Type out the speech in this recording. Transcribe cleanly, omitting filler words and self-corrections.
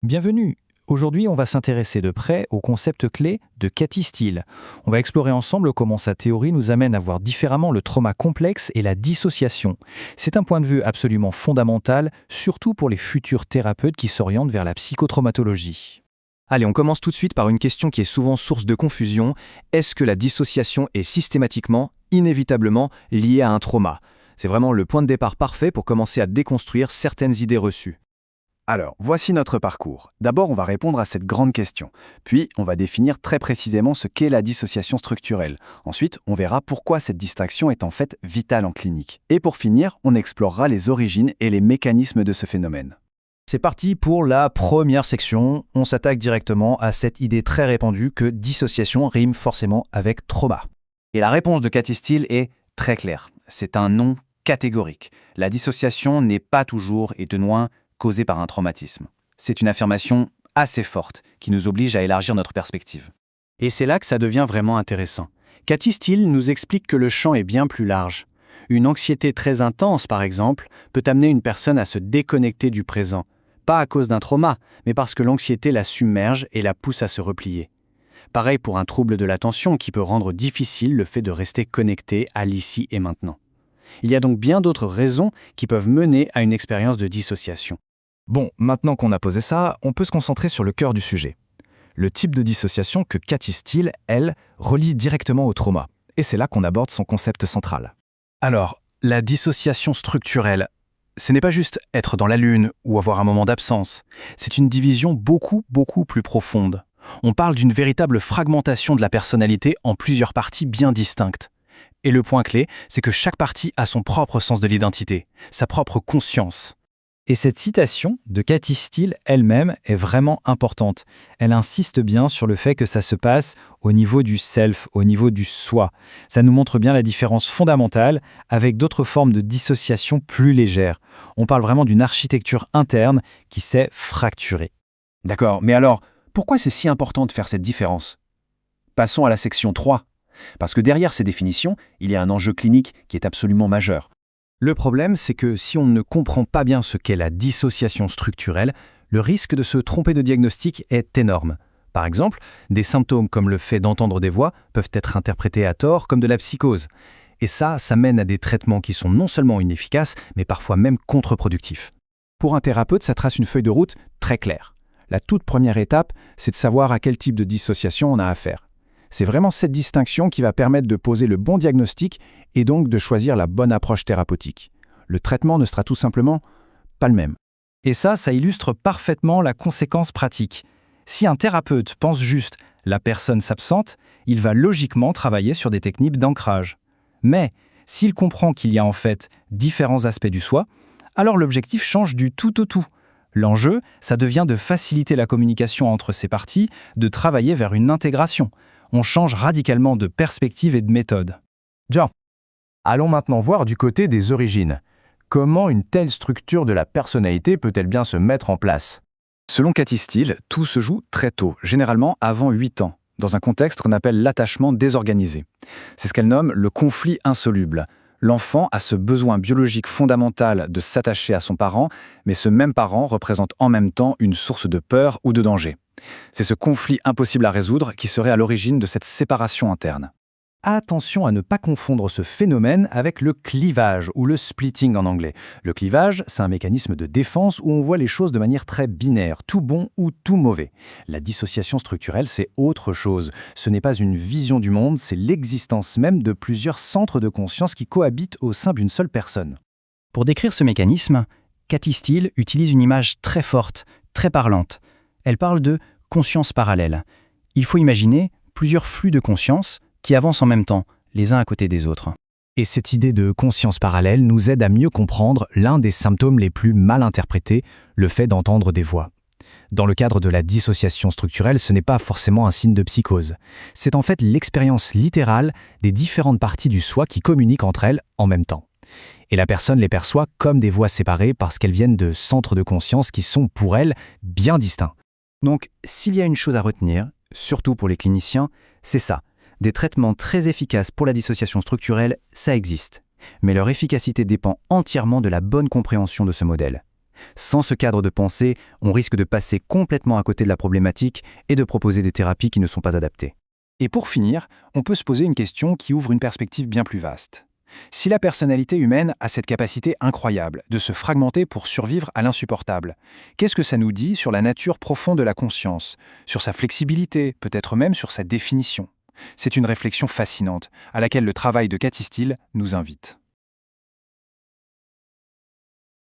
Bienvenue. Aujourd'hui, on va s'intéresser de près au concept clé de Cathy Steele. On va explorer ensemble comment sa théorie nous amène à voir différemment le trauma complexe et la dissociation. C'est un point de vue absolument fondamental, surtout pour les futurs thérapeutes qui s'orientent vers la psychotraumatologie. Allez, on commence tout de suite par une question qui est souvent source de confusion. Est-ce que la dissociation est systématiquement, inévitablement, liée à un trauma? C'est vraiment le point de départ parfait pour commencer à déconstruire certaines idées reçues. Alors, voici notre parcours. D'abord, on va répondre à cette grande question. Puis, on va définir très précisément ce qu'est la dissociation structurelle. Ensuite, on verra pourquoi cette distinction est en fait vitale en clinique. Et pour finir, on explorera les origines et les mécanismes de ce phénomène. C'est parti pour la première section. On s'attaque directement à cette idée très répandue que dissociation rime forcément avec trauma. Et la réponse de Cathy Steele est très claire. C'est un non catégorique. La dissociation n'est pas toujours et de loin causée par un traumatisme. C'est une affirmation assez forte qui nous oblige à élargir notre perspective. Et c'est là que ça devient vraiment intéressant. Cathy Steele nous explique que le champ est bien plus large. Une anxiété très intense, par exemple, peut amener une personne à se déconnecter du présent. Pas à cause d'un trauma, mais parce que l'anxiété la submerge et la pousse à se replier. Pareil pour un trouble de l'attention qui peut rendre difficile le fait de rester connecté à l'ici et maintenant. Il y a donc bien d'autres raisons qui peuvent mener à une expérience de dissociation. Bon, maintenant qu'on a posé ça, on peut se concentrer sur le cœur du sujet. Le type de dissociation que Cathy Steele, elle, relie directement au trauma. Et c'est là qu'on aborde son concept central. Alors, la dissociation structurelle, ce n'est pas juste être dans la lune ou avoir un moment d'absence. C'est une division beaucoup plus profonde. On parle d'une véritable fragmentation de la personnalité en plusieurs parties bien distinctes. Et le point clé, c'est que chaque partie a son propre sens de l'identité, sa propre conscience. Et cette citation de Cathy Steele elle-même est vraiment importante. Elle insiste bien sur le fait que ça se passe au niveau du self, au niveau du soi. Ça nous montre bien la différence fondamentale avec d'autres formes de dissociation plus légères. On parle vraiment d'une architecture interne qui s'est fracturée. D'accord, mais alors, pourquoi c'est si important de faire cette différence? Passons à la section 3. Parce que derrière ces définitions, il y a un enjeu clinique qui est absolument majeur. Le problème, c'est que si on ne comprend pas bien ce qu'est la dissociation structurelle, le risque de se tromper de diagnostic est énorme. Par exemple, des symptômes comme le fait d'entendre des voix peuvent être interprétés à tort comme de la psychose. Et ça mène à des traitements qui sont non seulement inefficaces, mais parfois même contre-productifs. Pour un thérapeute, ça trace une feuille de route très claire. La toute première étape, c'est de savoir à quel type de dissociation on a affaire. C'est vraiment cette distinction qui va permettre de poser le bon diagnostic et donc de choisir la bonne approche thérapeutique. Le traitement ne sera tout simplement pas le même. Et ça illustre parfaitement la conséquence pratique. Si un thérapeute pense juste « la personne s'absente », il va logiquement travailler sur des techniques d'ancrage. Mais s'il comprend qu'il y a en fait différents aspects du soi, alors l'objectif change du tout au tout. L'enjeu, ça devient de faciliter la communication entre ces parties, de travailler vers une intégration. On change radicalement de perspective et de méthode. Bien. Allons maintenant voir du côté des origines. Comment une telle structure de la personnalité peut-elle bien se mettre en place? Selon Cathy Steele, tout se joue très tôt, généralement avant 8 ans, dans un contexte qu'on appelle l'attachement désorganisé. C'est ce qu'elle nomme le conflit insoluble. L'enfant a ce besoin biologique fondamental de s'attacher à son parent, mais ce même parent représente en même temps une source de peur ou de danger. C'est ce conflit impossible à résoudre qui serait à l'origine de cette séparation interne. Attention à ne pas confondre ce phénomène avec le clivage ou le splitting en anglais. Le clivage, c'est un mécanisme de défense où on voit les choses de manière très binaire, tout bon ou tout mauvais. La dissociation structurelle, c'est autre chose. Ce n'est pas une vision du monde, c'est l'existence même de plusieurs centres de conscience qui cohabitent au sein d'une seule personne. Pour décrire ce mécanisme, Cathy Steele utilise une image très forte, très parlante. Elle parle de conscience parallèle. Il faut imaginer plusieurs flux de conscience qui avancent en même temps, les uns à côté des autres. Et cette idée de conscience parallèle nous aide à mieux comprendre l'un des symptômes les plus mal interprétés, le fait d'entendre des voix. Dans le cadre de la dissociation structurelle, ce n'est pas forcément un signe de psychose. C'est en fait l'expérience littérale des différentes parties du soi qui communiquent entre elles en même temps. Et la personne les perçoit comme des voix séparées parce qu'elles viennent de centres de conscience qui sont, pour elle, bien distincts. Donc, s'il y a une chose à retenir, surtout pour les cliniciens, c'est ça. Des traitements très efficaces pour la dissociation structurelle, ça existe. Mais leur efficacité dépend entièrement de la bonne compréhension de ce modèle. Sans ce cadre de pensée, on risque de passer complètement à côté de la problématique et de proposer des thérapies qui ne sont pas adaptées. Et pour finir, on peut se poser une question qui ouvre une perspective bien plus vaste. Si la personnalité humaine a cette capacité incroyable de se fragmenter pour survivre à l'insupportable, qu'est-ce que ça nous dit sur la nature profonde de la conscience, sur sa flexibilité, peut-être même sur sa définition? C'est une réflexion fascinante, à laquelle le travail de Cathy Steele nous invite.